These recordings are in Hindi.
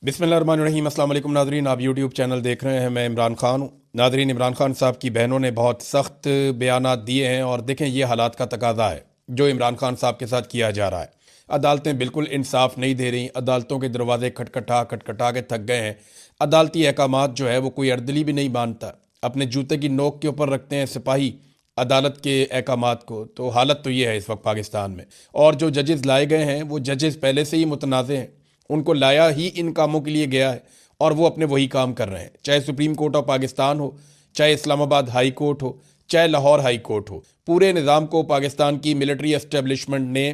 बिस्मिल्लाहिर्रहमानिर्रहीम। अस्सलाम वालेकुम नाज़रीन, आप यूट्यूब चैनल देख रहे हैं। मैं इमरान खान हूँ। नाज़रीन, इमरान खान साहब की बहनों ने बहुत सख्त बयानात दिए हैं और देखें ये हालात का तकाजा है जो इमरान खान साहब के साथ किया जा रहा है। अदालतें बिल्कुल इंसाफ नहीं दे रही, अदालतों के दरवाजे खटखटा खटखटा के थक गए हैं। अदालती अहकामात जो है वो कोई अर्दली भी नहीं मानता, अपने जूते की नोक के ऊपर रखते हैं सिपाही अदालत के अहकामात को। तो हालत तो ये है इस वक्त पाकिस्तान में। और जो जजेस लाए गए हैं वो जजेस पहले से ही मुतनाज़े हैं, उनको लाया ही इन कामों के लिए गया है और वो अपने वही काम कर रहे हैं। चाहे सुप्रीम कोर्ट ऑफ पाकिस्तान हो, चाहे इस्लामाबाद हाई कोर्ट हो, चाहे लाहौर हाई कोर्ट हो, पूरे निज़ाम को पाकिस्तान की मिलिट्री एस्टेब्लिशमेंट ने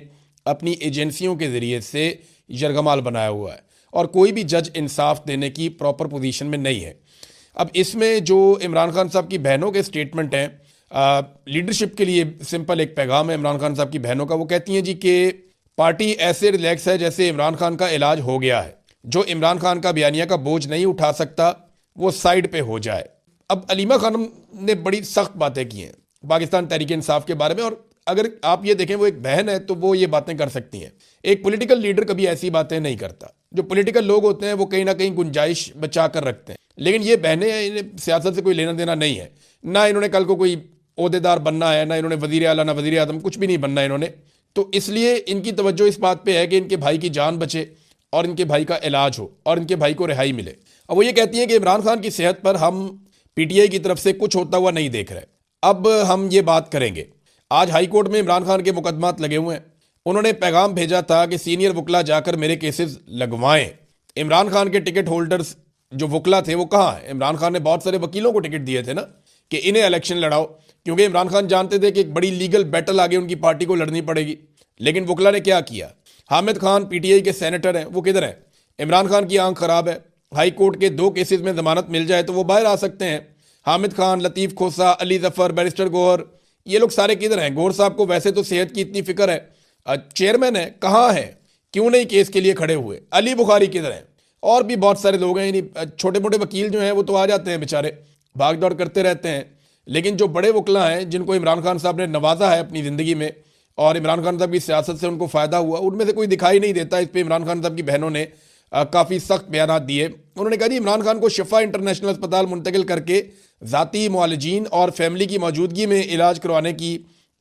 अपनी एजेंसियों के ज़रिए से यरगमाल बनाया हुआ है और कोई भी जज इंसाफ देने की प्रॉपर पोजीशन में नहीं है। अब इसमें जो इमरान खान साहब की बहनों के स्टेटमेंट हैं, लीडरशिप के लिए सिंपल एक पैगाम है इमरान खान साहब की बहनों का। वो कहती हैं जी कि पार्टी ऐसे रिलैक्स है जैसे इमरान खान का इलाज हो गया है। जो इमरान खान का बयानिया का बोझ नहीं उठा सकता वो साइड पे हो जाए। अब अलीमा खानम ने बड़ी सख्त बातें की हैं पाकिस्तान तहरीक इंसाफ के बारे में, और अगर आप ये देखें वो एक बहन है तो वो ये बातें कर सकती हैं। एक पॉलिटिकल लीडर कभी ऐसी बातें नहीं करता। जो पॉलिटिकल लोग होते हैं वो कहीं ना कहीं गुंजाइश बचा कर रखते हैं, लेकिन ये बहनें हैं, इन्हें सियासत से कोई लेना देना नहीं है। ना इन्होंने कल को कोई ओहदेदार बनना है, ना इन्होंने वजीर आला, ना वजीर आजम, कुछ भी नहीं बनना है इन्होंने। तो इसलिए इनकी तवज्जो इस बात पे है कि इनके भाई की जान बचे और इनके भाई का इलाज हो और इनके भाई को रिहाई मिले। अब वो ये कहती हैं कि इमरान खान की सेहत पर हम पीटीआई की तरफ से कुछ होता हुआ नहीं देख रहे। अब हम ये बात करेंगे। आज हाई कोर्ट में इमरान खान के मुकदमात लगे हुए हैं। उन्होंने पैगाम भेजा था कि सीनियर वकला जाकर मेरे केसेस लगवाएं। इमरान खान के टिकट होल्डर्स जो वकला थे वो कहाँ हैं? इमरान खान ने बहुत सारे वकीलों को टिकट दिए थे ना कि इन्हें इलेक्शन लड़ाओ, क्योंकि इमरान खान जानते थे कि एक बड़ी लीगल बैटल आगे उनकी पार्टी को लड़नी पड़ेगी। लेकिन वकला ने क्या किया? हामिद खान पीटीआई के सेनेटर हैं, वो किधर हैं? इमरान खान की आंख खराब है। हाई कोर्ट के 2 केसेस में जमानत मिल जाए तो वो बाहर आ सकते हैं। हामिद खान, लतीफ़ खोसा, अली जफर, बैरिस्टर गौहर, ये लोग सारे किधर हैं? गौहर साहब को वैसे तो सेहत की इतनी फिक्र है, चेयरमैन है, कहाँ है? क्यों नहीं केस के लिए खड़े हुए? अली बुखारी किधर हैं? और भी बहुत सारे लोग हैं। यानी छोटे मोटे वकील जो हैं वो तो आ जाते हैं बेचारे, भाग दौड़ करते रहते हैं। लेकिन जो बड़े वकला हैं जिनको इमरान खान साहब ने नवाजा है अपनी ज़िंदगी में और इमरान खान साहब की सियासत से उनको फ़ायदा हुआ, उनमें से कोई दिखाई नहीं देता। इस पर इमरान खान साहब की बहनों ने काफ़ी सख्त बयान दिए। उन्होंने कहा जी इमरान खान को शिफा इंटरनेशनल अस्पताल मुंतकिल करके ज़ाती मुआलजीन और फैमिली की मौजूदगी में इलाज करवाने की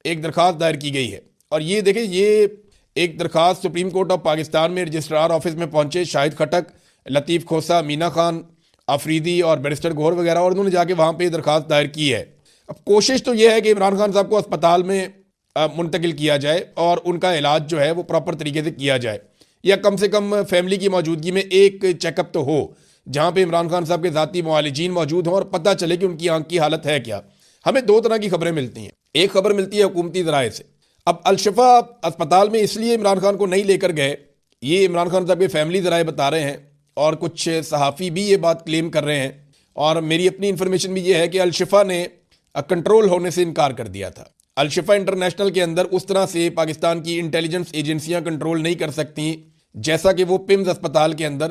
एक दरख्वास्त दायर की गई है। और ये देखें, ये एक दरख्वास्त सुप्रीम कोर्ट ऑफ पाकिस्तान में रजिस्ट्रार ऑफिस में पहुंचे शाहिद खटक, लतीफ़ खोसा, मीना खान अफरीदी और बैरिस्टर गौहर वगैरह, और उन्होंने जाके वहाँ पे दरख्वास्त दायर की है। अब कोशिश तो यह है कि इमरान खान साहब को अस्पताल में मुंतकिल किया जाए और उनका इलाज जो है वो प्रॉपर तरीके से किया जाए, या कम से कम फैमिली की मौजूदगी में एक चेकअप तो हो जहाँ पे इमरान खान साहब के ज़ाती मुआलिजीन मौजूद हों और पता चले कि उनकी आंख की हालत है क्या। हमें 2 तरह की खबरें मिलती हैं। एक खबर मिलती है हुकूमती ज़राए से। अब अलशिफा अस्पताल में इसलिए इमरान खान को नहीं लेकर गए, ये इमरान खान साहब के फैमिली ज़राए बता रहे हैं और कुछ सहाफ़ी भी ये बात क्लेम कर रहे हैं। और मेरी अपनी इन्फॉर्मेशन भी ये है कि अलशिफा ने कंट्रोल होने से इनकार कर दिया था। अलशिफा इंटरनेशनल के अंदर उस तरह से पाकिस्तान की इंटेलिजेंस एजेंसियां कंट्रोल नहीं कर सकती जैसा कि वो पिम्स अस्पताल के अंदर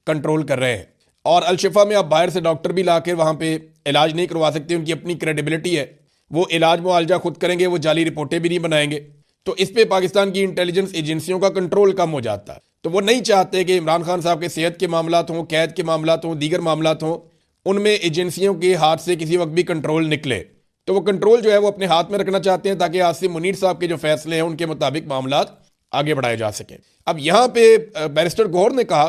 कंट्रोल कर रहे हैं। और अलशिफा में आप बाहर से डॉक्टर भी ला के वहाँ पे इलाज नहीं करवा सकते, उनकी अपनी क्रेडिबिलिटी है। वो इलाज मुआवजा खुद करेंगे, वो जाली रिपोर्टें भी नहीं बनाएंगे। तो इस पे पाकिस्तान की इंटेलिजेंस एजेंसियों का कंट्रोल कम हो जाता है। तो वो नहीं चाहते कि इमरान खान साहब के सेहत के मामलात हों, कैद के मामलात हों, दीगर मामलात हों, उनमें एजेंसियों के हाथ से किसी वक्त भी कंट्रोल निकले। तो वो कंट्रोल जो है वो अपने हाथ में रखना चाहते हैं ताकि आसिम मुनीर साहब के जो फैसले हैं उनके मुताबिक मामलात आगे बढ़ाए जा सकें। अब यहाँ पे बैरिस्टर गौहर ने कहा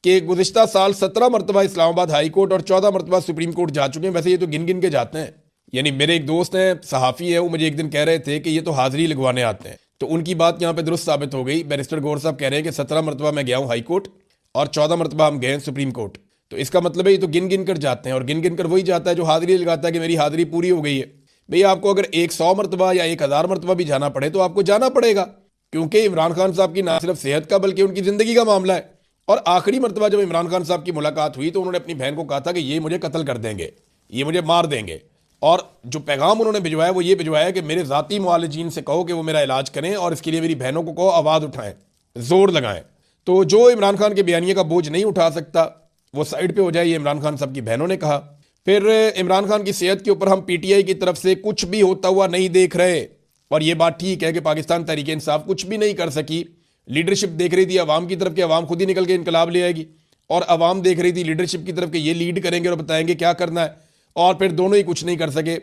कि गुज़िश्ता साल 17 मरतबा इस्लामाबाद हाई कोर्ट और 14 मरतबा सुप्रीम कोर्ट जा चुके हैं। वैसे ये तो गिन गिन के जाते हैं। यानी मेरे एक दोस्त हैं, सहाफ़ी है, वो मुझे एक दिन कह रहे थे कि ये तो हाजिरी लगवाने आते हैं। तो उनकी बात यहाँ पे दुरुस्त साबित हो गई। बैरिस्टर गौहर साहब कह रहे हैं कि 17 मरतबा मैं गया हूँ हाई कोर्ट और 14 मरतबा हम गए हैं सुप्रीम कोर्ट। तो इसका मतलब है ये तो गिन गिन कर जाते हैं, और गिन गिन कर वही जाता है जो हाजिरी लगाता है कि मेरी हाजिरी पूरी हो गई है। भैया आपको अगर 100 मरतबा या 1000 मरतबा भी जाना पड़े तो आपको जाना पड़ेगा, क्योंकि इमरान खान साहब की ना सिर्फ सेहत का बल्कि उनकी ज़िंदगी का मामला है। और आखिरी मरतबा जब इमरान खान साहब की मुलाकात हुई तो उन्होंने अपनी बहन को कहा था कि ये मुझे कत्ल कर देंगे, ये मुझे मार देंगे। और जो पैगाम उन्होंने भिजवाया वो ये भिजवाया कि मेरे ज़ाती मुआलिजीन से कहो कि वो मेरा इलाज करें और इसके लिए मेरी बहनों को कहो आवाज़ उठाएं, जोर लगाएं। तो जो इमरान खान के बयानिए का बोझ नहीं उठा सकता वो साइड पे हो जाए, ये इमरान खान साहब की बहनों ने कहा। फिर इमरान खान की सेहत के ऊपर हम पीटीआई की तरफ से कुछ भी होता हुआ नहीं देख रहे। और ये बात ठीक है कि पाकिस्तान तहरीक इंसाफ कुछ भी नहीं कर सकी। लीडरशिप देख रही थी अवाम की तरफ कि अवाम खुद ही निकल के इनकलाब ले आएगी। और आवाम देख रही थी लीडरशिप की तरफ कि ये लीड करेंगे और बताएंगे क्या करना है, और फिर दोनों ही कुछ नहीं कर सके।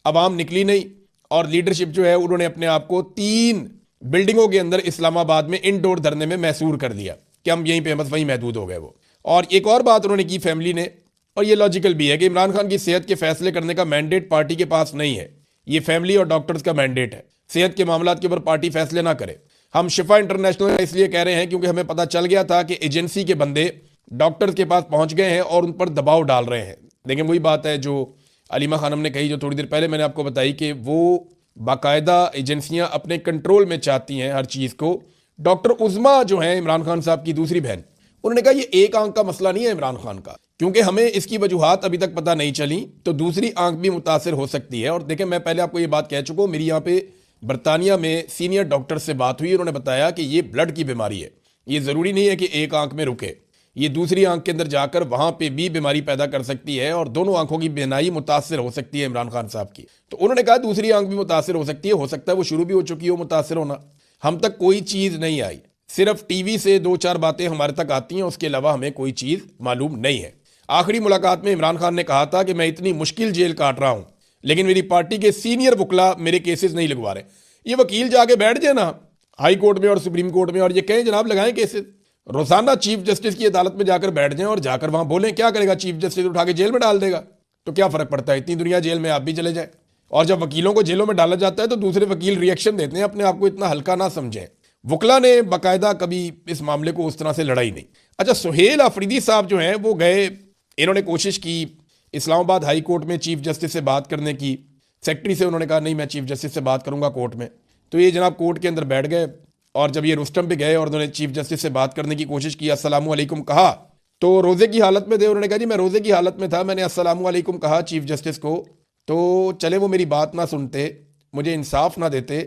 आवाम निकली नहीं और लीडरशिप जो है उन्होंने अपने आप को 3 बिल्डिंगों के अंदर इस्लामाबाद में इंडोर धरने में मैसूर कर दिया कि हम यहीं पे बस वहीं महदूद हो गए वो। और एक और बात उन्होंने की फैमिली ने, और ये लॉजिकल भी है, कि इमरान खान की सेहत के फैसले करने का मैंडेट पार्टी के पास नहीं है, ये फैमिली और डॉक्टर्स का मैंडेट है। सेहत के मामलात के ऊपर पार्टी फैसले ना करे। हम शिफा इंटरनेशनल इसलिए कह रहे हैं क्योंकि हमें पता चल गया था कि एजेंसी के बंदे डॉक्टर्स के पास पहुंच गए हैं और उन पर दबाव डाल रहे हैं। देखिए वही बात है जो अलीमा खानम ने कही, जो थोड़ी देर पहले मैंने आपको बताई, कि वो बाकायदा एजेंसियां अपने कंट्रोल में चाहती हैं हर चीज़ को। डॉक्टर उज़मा जो है इमरान खान साहब की दूसरी बहन, उन्होंने कहा ये एक आंख का मसला नहीं है इमरान खान का, क्योंकि हमें इसकी वजूहात अभी तक पता नहीं चली, तो दूसरी आंख भी मुतासर हो सकती है। और देखें, मैं पहले आपको ये बात कह चुका हूँ, मेरी यहाँ पे बरतानिया में सीनियर डॉक्टर से बात हुई, उन्होंने बताया कि ये ब्लड की बीमारी है, ये ज़रूरी नहीं है कि एक आंख में रुके, ये दूसरी आंख के अंदर जाकर वहां पे भी बीमारी पैदा कर सकती है और दोनों आंखों की बीनाई मुतासर हो सकती है इमरान खान साहब की। तो उन्होंने कहा दूसरी आंख भी मुतासर हो सकती है, हो सकता है वो शुरू भी हो चुकी हो मुतासर होना। हम तक कोई चीज़ नहीं आई, सिर्फ टीवी से 2-4 बातें हमारे तक आती हैं, उसके अलावा हमें कोई चीज़ मालूम नहीं है। आखिरी मुलाकात में इमरान खान ने कहा था कि मैं इतनी मुश्किल जेल काट रहा हूं, लेकिन मेरी पार्टी के सीनियर वकला मेरे केसेस नहीं लगवा रहे। ये वकील जाके बैठ जाए ना हाई कोर्ट में और सुप्रीम कोर्ट में और ये कहें जनाब लगाएं केसेस, रोजाना चीफ जस्टिस की अदालत में जाकर बैठ जाएं और जाकर वहां बोलें। क्या करेगा चीफ जस्टिस? उठा के जेल में डाल देगा। तो क्या फर्क पड़ता है, इतनी दुनिया जेल में, आप भी चले जाए। और जब वकीलों को जेलों में डाला जाता है तो दूसरे वकील रिएक्शन देते हैं, अपने आप को इतना हल्का ना समझें। वकला ने बाकायदा कभी इस मामले को उस तरह से लड़ाई नहीं। अच्छा, सुहेल अफरीदी साहब जो हैं वो गए, इन्होंने कोशिश की इस्लामाबाद हाई कोर्ट में चीफ जस्टिस से बात करने की। सेक्रेटरी से उन्होंने कहा नहीं, मैं चीफ जस्टिस से बात करूंगा कोर्ट में। तो ये जनाब कोर्ट के अंदर बैठ गए और जब ये रुस्तम पे गए और उन्होंने चीफ जस्टिस से बात करने की कोशिश की, अस्सलामु अलैकुम कहा, तो रोजे की हालत में थे। उन्होंने कहा जी मैं रोजे की हालत में था, मैंने अस्सलामु अलैकुम कहा चीफ जस्टिस को, तो चले वो मेरी बात ना सुनते, मुझे इंसाफ ना देते,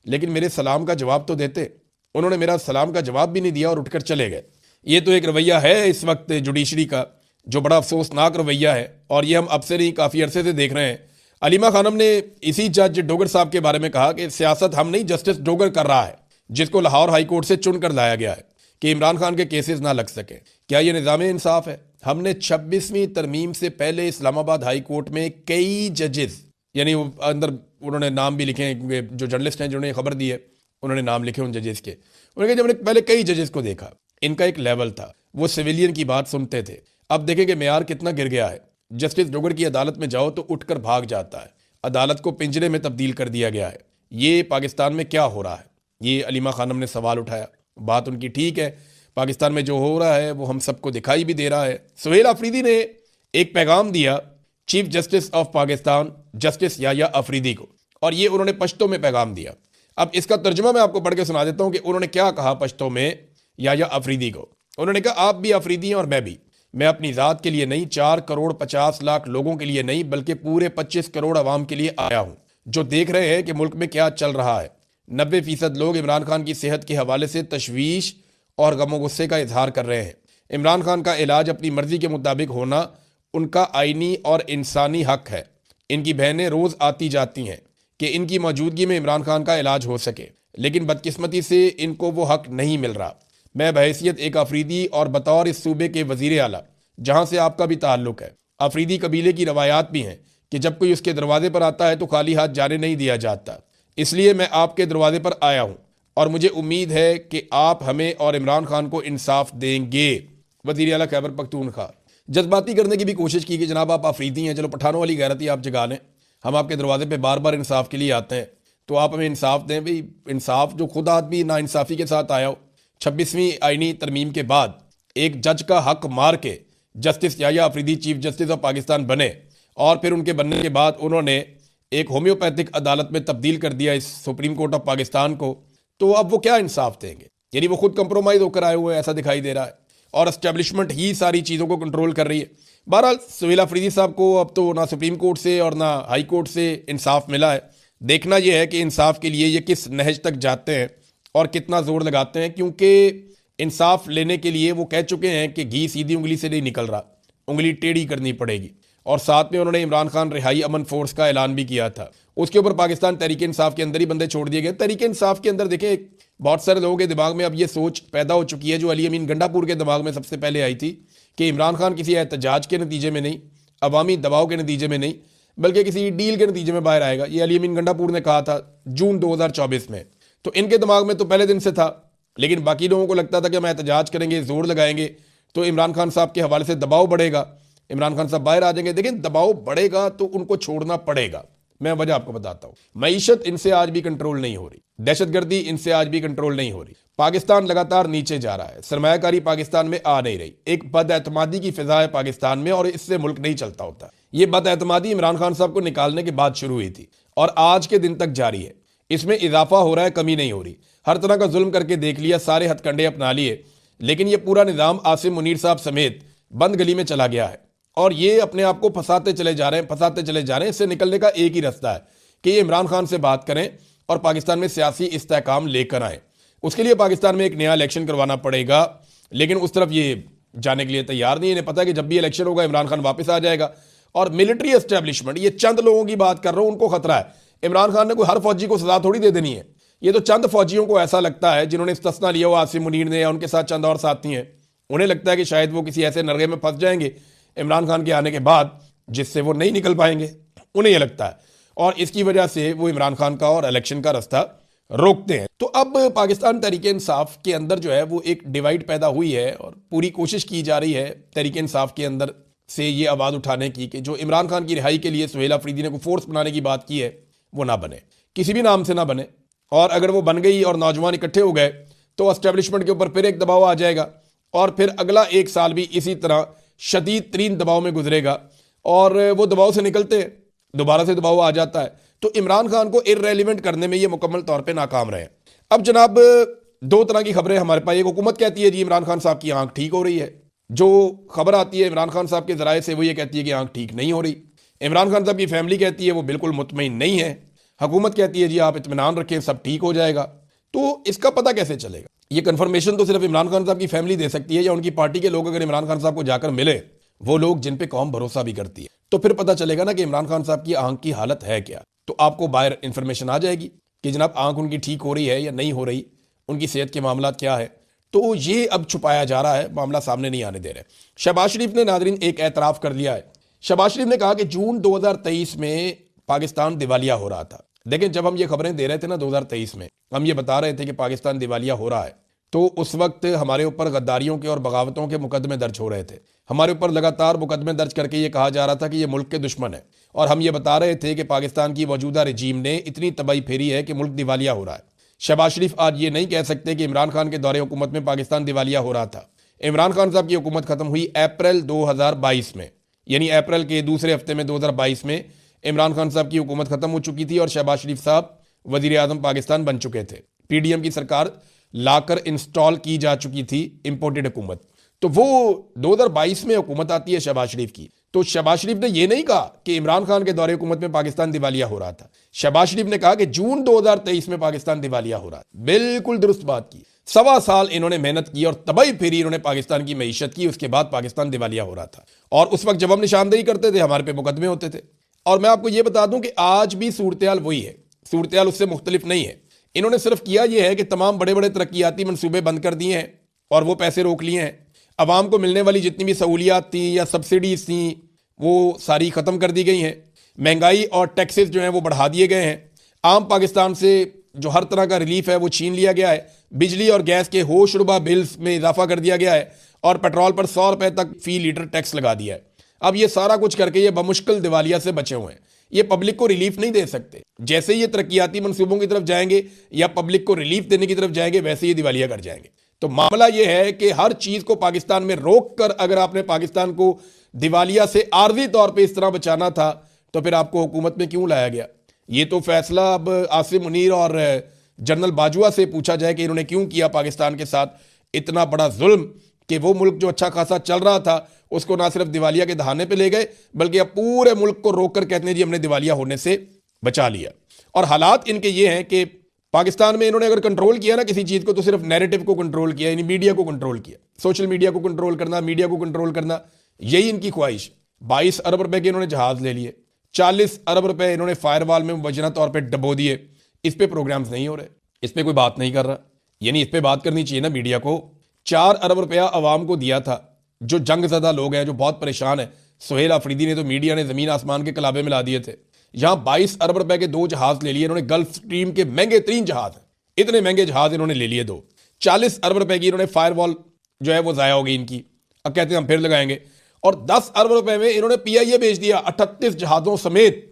लेकिन मेरे सलाम का जवाब तो देते। उन्होंने मेरा सलाम का जवाब भी नहीं दिया और उठकर चले गए। ये तो एक रवैया है इस वक्त जुडिशरी का, जो बड़ा अफसोसनाक रवैया है, और ये हम अब से नहीं काफ़ी अरसे से देख रहे हैं। अलीमा खानम ने इसी जज डोगर साहब के बारे में कहा कि सियासत हम नहीं, जस्टिस डोगर कर रहा है, जिसको लाहौर हाई कोर्ट से चुनकर लाया गया है कि इमरान खान के केसेस ना लग सके। क्या ये निज़ाम इंसाफ है? हमने 26वीं तरमीम से पहले इस्लामाबाद हाई कोर्ट में कई जजेस, यानी अंदर उन्होंने नाम भी लिखे हैं, जो जर्नलिस्ट हैं जिन्होंने खबर दी है उन्होंने नाम लिखे उन जजेस के। उन्होंने कहा जब हमने पहले कई जजेस को देखा, इनका एक लेवल था, वो सिविलियन की बात सुनते थे। अब देखें कि मेयार कितना गिर गया है। जस्टिस डोगर की अदालत में जाओ तो उठकर भाग जाता है, अदालत को पिंजरे में तब्दील कर दिया गया है। ये पाकिस्तान में क्या हो रहा है? ये अलीमा खानम ने सवाल उठाया। बात उनकी ठीक है, पाकिस्तान में जो हो रहा है वो हम सबको दिखाई भी दे रहा है। सुहेल अफरीदी ने एक पैगाम दिया chief justice of Pakistan justice Yahya Afridi को, और ये उन्होंने पश्तो में पैगाम दिया। अब इसका तर्जुमा मैं आपको पढ़ के सुना देता हूं कि उन्होंने क्या कहा पश्तो में याया अफरीदी को। उन्होंने कहा आप भी अफरीदी हैं और मैं भी। मैं अपनी ज़ात के लिए नहीं, 4 करोड़ 50 लाख लोगों के लिए नहीं, बल्कि पूरे 25 करोड़ अवाम के लिए आया हूं, जो देख रहे हैं कि मुल्क में क्या चल रहा है। 90% लोग इमरान खान की सेहत के हवाले से तशवीश और गमो गुस्से का इजहार कर रहे हैं। इमरान खान का इलाज अपनी मर्जी के मुताबिक होना उनका आईनी और इंसानी हक है। इनकी बहनें रोज़ आती जाती हैं कि इनकी मौजूदगी में इमरान खान का इलाज हो सके, लेकिन बदकिस्मती से इनको वो हक नहीं मिल रहा। मैं बहैसियत एक अफरीदी और बतौर इस सूबे के वजीर आला, जहाँ से आपका भी ताल्लुक़ है, अफरीदी कबीले की रवायात भी हैं कि जब कोई उसके दरवाजे पर आता है तो खाली हाथ जाने नहीं दिया जाता। इसलिए मैं आपके दरवाजे पर आया हूँ और मुझे उम्मीद है कि आप हमें और इमरान खान को इंसाफ देंगे। वज़ीर आला खैबर पख्तूनख्वा। जज्बाती करने की भी कोशिश की कि जनाब आप अफरीदी हैं, चलो पठानों वाली गैरती आप जगा लें, हम आपके दरवाजे पे बार बार इंसाफ के लिए आते हैं, तो आप हमें इंसाफ दें। भाई इंसाफ जो खुद आदमी नाइंसाफ़ी के साथ आया हो, 26वीं आईनी तरमीम के बाद एक जज का हक मार के justice Yahya Afridi chief justice of Pakistan बने, और फिर उनके बनने के बाद उन्होंने एक होम्योपैथिक अदालत में तब्दील कर दिया इस सुप्रीम कोर्ट ऑफ पाकिस्तान को, तो अब वो क्या इंसाफ देंगे? यानी वो खुद कंप्रोमाइज़ होकर आए हुए हैं, ऐसा दिखाई दे रहा है, और एस्टेब्लिशमेंट ही सारी चीज़ों को कंट्रोल कर रही है। बहरहाल सुहेल अफरीदी साहब को अब तो ना सुप्रीम कोर्ट से और ना हाई कोर्ट से इंसाफ मिला है। देखना यह है कि इंसाफ के लिए ये किस नहज तक जाते हैं और कितना जोर लगाते हैं, क्योंकि इंसाफ लेने के लिए वो कह चुके हैं कि घी सीधी उंगली से नहीं निकल रहा, उंगली टेढ़ी करनी पड़ेगी। और साथ में उन्होंने इमरान खान रिहाई अमन फोर्स का ऐलान भी किया था। उसके ऊपर पाकिस्तान तहरीक इंसाफ के अंदर ही बंदे छोड़ दिए गए। तहरीक इंसाफ के अंदर देखें, बहुत सारे लोगों के दिमाग में अब ये सोच पैदा हो चुकी है, जो अली अमीन गंडापुर के दिमाग में सबसे पहले आई थी, कि इमरान खान किसी एहतजाज के नतीजे में नहीं, अवामी दबाव के नतीजे में नहीं, बल्कि किसी डील के नतीजे में बाहर आएगा। ये अली अमीन गंडापुर ने कहा था जून 2024 में। तो इनके दिमाग में तो पहले दिन से था, लेकिन बाकी लोगों को लगता था कि हम एहतजाज करेंगे, जोर लगाएंगे तो इमरान खान साहब के हवाले से दबाव बढ़ेगा, इमरान खान साहब बाहर आ जाएंगे। लेकिन दबाव बढ़ेगा तो उनको छोड़ना पड़ेगा। मैं वजह आपको बताता हूं। मईशत इनसे आज भी कंट्रोल नहीं हो रही, दहशतगर्दी इनसे आज भी कंट्रोल नहीं हो रही, पाकिस्तान लगातार नीचे जा रहा है, सरमायाकारी पाकिस्तान में आ नहीं रही, एक बदएतमादी की फिजा है पाकिस्तान में और इससे मुल्क नहीं चलता होता। ये बदएतमादी इमरान खान साहब को निकालने के बाद शुरू हुई थी और आज के दिन तक जारी है। इसमें इजाफा हो रहा है, कमी नहीं हो रही। हर तरह का जुल्म करके देख लिया, सारे हथकंडे अपना लिए, लेकिन ये पूरा निजाम आसिम मुनीर साहब समेत बंद गली में चला गया है और ये अपने आप को फंसाते चले जा रहे हैं, फंसाते चले जा रहे हैं। इससे निकलने का एक ही रास्ता है कि ये इमरान खान से बात करें और पाकिस्तान में सियासी इस्तेहकाम लेकर आए। उसके लिए पाकिस्तान में एक नया इलेक्शन करवाना पड़ेगा, लेकिन उस तरफ ये जाने के लिए तैयार नहीं है। इन्हें पता है कि जब भी इलेक्शन होगा इमरान खान वापस आ जाएगा। और मिलिट्री एस्टेब्लिशमेंट, ये चंद लोगों की बात कर रहा हूं, उनको खतरा है। इमरान खान ने कोई हर फौजी को सजा थोड़ी दे देनी है। ये तो चंद फौजियों को ऐसा लगता है जिन्होंने इस्तिस्ना लिया हुआ आसिम मुनीर ने या उनके साथ चंद और साथी हैं, उन्हें लगता है कि शायद वो किसी ऐसे नरगे में फंस जाएंगे इमरान खान के आने के बाद जिससे वो नहीं निकल पाएंगे, उन्हें यह लगता है। और इसकी वजह से वो इमरान खान का और इलेक्शन का रास्ता रोकते हैं। तो अब पाकिस्तान तहरीक इंसाफ के अंदर जो है वो एक डिवाइड पैदा हुई है और पूरी कोशिश की जा रही है तहरीक इंसाफ के अंदर से ये आवाज़ उठाने की कि जो इमरान खान की रिहाई के लिए सुहेल अफरीदी ने को फोर्स बनाने की बात की है वो ना बने, किसी भी नाम से ना बने। और अगर वो बन गई और नौजवान इकट्ठे हो गए तो एस्टेब्लिशमेंट के ऊपर फिर एक दबाव आ जाएगा और फिर अगला एक साल भी इसी तरह शदीद तरीन दबाव में गुजरेगा और वो दबाव से निकलते हैं, दोबारा से दबाव आ जाता है। तो इमरान खान को इररेलेवेंट करने में ये मुकम्मल तौर पे नाकाम रहे। अब जनाब दो तरह की खबरें हमारे पास। एक हुकूमत कहती है जी इमरान खान साहब की आंख ठीक हो रही है, जो खबर आती है इमरान खान साहब के जराए से वो ये कहती है कि आंख ठीक नहीं हो रही। इमरान खान साहब की फैमिली कहती है वो बिल्कुल मुतमईन नहीं है। हुकूमत कहती है जी आप इत्मीनान रखें, सब ठीक हो जाएगा। तो इसका पता कैसे चलेगा? ये कंफर्मेशन तो सिर्फ इमरान खान साहब की फैमिली दे सकती है या उनकी पार्टी के लोग अगर इमरान खान साहब को जाकर मिले, वो लोग जिन पे कौम भरोसा भी करती है, तो फिर पता चलेगा ना कि इमरान खान साहब की आंख की हालत है क्या। तो आपको बाहर इंफॉर्मेशन आ जाएगी कि जनाब आंख उनकी ठीक हो रही है या नहीं हो रही, उनकी सेहत के मामला क्या है। तो ये अब छुपाया जा रहा है, मामला सामने नहीं आने दे रहे। शहबाज शरीफ ने नादरीन एक एतराफ़ कर लिया है। शहबाज शरीफ ने कहा कि जून 2023 में पाकिस्तान दिवालिया हो रहा था। देखें, जब हम ये खबरें दे रहे थे ना 2023 में, हम ये बता रहे थे कि पाकिस्तान दिवालिया हो रहा है, तो उस वक्त हमारे ऊपर गद्दारियों के और बगावतों के मुकदमे दर्ज हो रहे थे। हमारे ऊपर लगातार मुकदमे दर्ज करके ये कहा जा रहा था कि ये मुल्क के दुश्मन है और हम ये बता रहे थे कि पाकिस्तान की मौजूदा रजीम ने इतनी तबाही फेरी है कि मुल्क दिवालिया हो रहा है। शहबाज शरीफ आज ये नहीं कह सकते कि इमरान खान के दौरे हुकूमत में पाकिस्तान दिवालिया हो रहा था। इमरान खान साहब की हुकूमत खत्म हुई अप्रैल 2022 में, यानी अप्रैल के दूसरे हफ्ते में 2022 में इमरान खान साहब की हुकूमत खत्म हो चुकी थी और शहबाज शरीफ साहब वजीर आजम पाकिस्तान बन चुके थे। पीडीएम की सरकार लाकर इंस्टॉल की जा चुकी थी इंपोर्टेड हुकूमत। तो वो 2022 में हुकूमत आती है शहबाज शरीफ की। तो शहबाज शरीफ ने यह नहीं कहा कि इमरान खान के दौरे हुकूमत में पाकिस्तान दिवालिया हो रहा था। शहबाज शरीफ ने कहा कि जून 2023 में पाकिस्तान दिवालिया हो रहा है। बिल्कुल दुरुस्त बात की। 1.25 साल इन्होंने मेहनत की और तबाही फेरी इन्होंने पाकिस्तान की मईशत की, उसके बाद पाकिस्तान दिवालिया हो रहा था। और उस वक्त जब हम निशानदेही करते थे हमारे पे मुकदमे होते थे। और मैं आपको यह बता दूं कि आज भी सूरत हाल वही है, सूरत हाल उससे मुख्तलिफ नहीं है। इन्होंने सिर्फ किया यह है कि तमाम बड़े बड़े तरक्याती मनसूबे बंद कर दिए हैं और वो पैसे रोक लिए हैं। अवाम को मिलने वाली जितनी भी सहूलियात थी या सब्सिडीज थी वो सारी ख़त्म कर दी गई हैं। महंगाई और टैक्सेस जो हैं वो बढ़ा दिए गए हैं। आम पाकिस्तान से जो हर तरह का रिलीफ है वो छीन लिया गया है। बिजली और गैस के होशरुबा बिल्स में इजाफा कर दिया गया है और पेट्रोल पर 100 रुपये तक फी लीटर टैक्स लगा दिया है। अब ये सारा कुछ करके ये बमुश्किल दिवालिया से बचे हुए हैं। ये पब्लिक को रिलीफ नहीं दे सकते। जैसे ये तरक्याती मनसूबों की तरफ जाएंगे या पब्लिक को रिलीफ देने की तरफ जाएंगे, वैसे ये दिवालिया कर जाएंगे। तो मामला ये है कि हर चीज को पाकिस्तान में रोक कर अगर आपने पाकिस्तान को दिवालिया से आर्जी तौर पे इस तरह बचाना था तो फिर आपको हुकूमत में क्यों लाया गया? ये तो फैसला अब आसिम मुनीर और जनरल बाजवा से पूछा जाए कि इन्होंने क्यों किया पाकिस्तान के साथ इतना बड़ा जुल्म कि वो मुल्क जो अच्छा खासा चल रहा था उसको ना सिर्फ दिवालिया के दहाने पे ले गए बल्कि अब पूरे मुल्क को रोक कर कहते हैं जी हमने दिवालिया होने से बचा लिया। और हालात इनके ये हैं कि पाकिस्तान में इन्होंने अगर कंट्रोल किया ना किसी चीज को तो सिर्फ नैरेटिव को कंट्रोल किया, यानी मीडिया को कंट्रोल किया, सोशल मीडिया को कंट्रोल करना, मीडिया को कंट्रोल करना, यही इनकी ख्वाहिश। 22 अरब रुपए के इन्होंने जहाज ले लिए, 40 अरब रुपए इन्होंने फायरवॉल में मुबैना तौर पर डबो दिए। इस पे प्रोग्राम्स नहीं हो रहे, इस पे कोई बात नहीं कर रहा। यानी इस पे बात करनी चाहिए ना मीडिया को। 4 अरब रुपया अवाम को दिया था जो जंगज़दा लोग हैं, जो बहुत परेशान हैं। सुहेल अफरीदी ने तो मीडिया ने ज़मीन आसमान के कलाबे मिला दिए थे। यहाँ 22 अरब रुपए के 2 जहाज ले लिए इन्होंने, गल्फ स्ट्रीम के महंगे 3 जहाज हैं, इतने महंगे जहाज इन्होंने ले लिए 2। 40 अरब रुपए की इन्होंने फायरवॉल जो है वो ज़ाया होगी इनकी, अब कहते हैं हम फिर लगाएंगे। और 10 अरब रुपए में इन्होंने PIA बेच दिया 38 जहाज़ों समेत।